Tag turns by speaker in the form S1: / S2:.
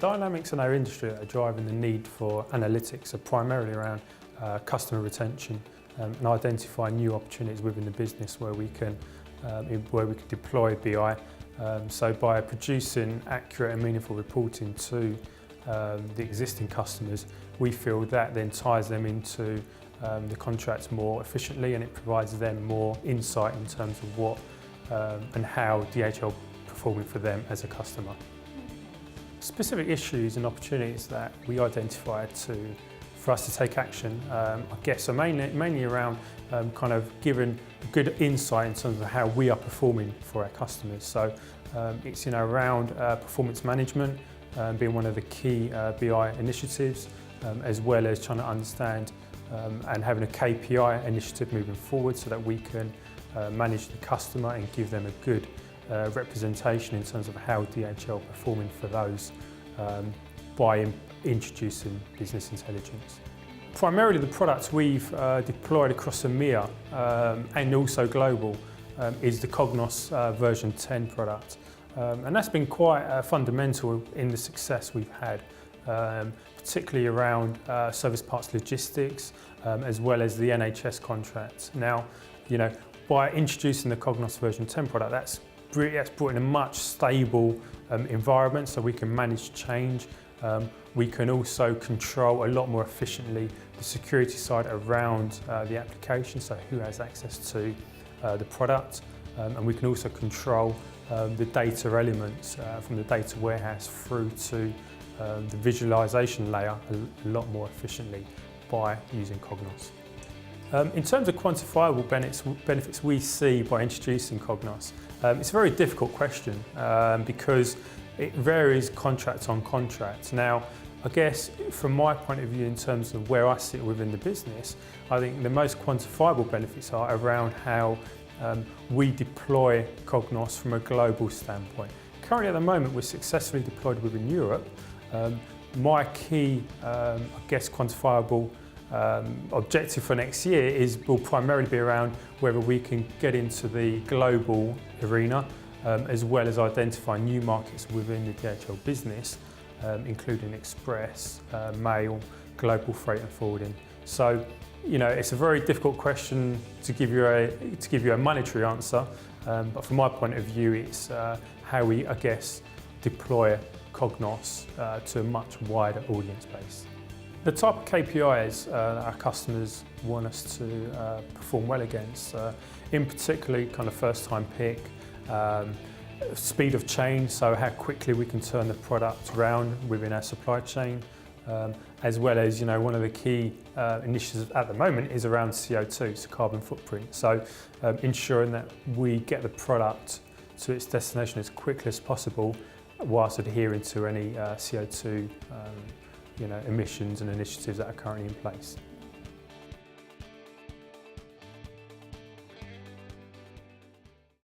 S1: dynamics in our industry that are driving the need for analytics are primarily around customer retention and identifying new opportunities within the business where we can deploy BI. So by producing accurate and meaningful reporting to the existing customers, we feel that then ties them into the contracts more efficiently, and it provides them more insight in terms of what and how DHL performing for them as a customer. Specific issues and opportunities that we identified for us to take action, I guess, are mainly around kind of giving good insight in terms of how we are performing for our customers. So it's around performance management being one of the key BI initiatives, as well as trying to understand and having a KPI initiative moving forward so that we can manage the customer and give them a good representation in terms of how DHL are performing for those by introducing business intelligence. Primarily the products we've deployed across EMEA and also global is the Cognos version 10 product. And that's been quite fundamental in the success we've had, particularly around service parts logistics, as well as the NHS contracts. Now, by introducing the Cognos version 10 product, that's brought in a much stable environment so we can manage change. We can also control a lot more efficiently the security side around the application, so who has access to the product. And we can also control the data elements from the data warehouse through to the visualization layer a lot more efficiently by using Cognos. In terms of quantifiable benefits we see by introducing Cognos, it's a very difficult question because it varies contract on contract. Now, I guess from my point of view in terms of where I sit within the business, I think the most quantifiable benefits are around how we deploy Cognos from a global standpoint. Currently at the moment we're successfully deployed within Europe. My key, I guess, quantifiable objective for next year will primarily be around whether we can get into the global arena, as well as identify new markets within the DHL business, including express, mail, global freight and forwarding. So, it's a very difficult question to give you a monetary answer, but from my point of view, it's how we, I guess, deploy Cognos to a much wider audience base. The type of KPIs our customers want us to perform well against, in particular kind of first time pick, speed of change, so how quickly we can turn the product around within our supply chain, as well as one of the key initiatives at the moment is around CO2, so carbon footprint. So ensuring that we get the product to its destination as quickly as possible whilst adhering to any CO2 emissions and initiatives that are currently in place.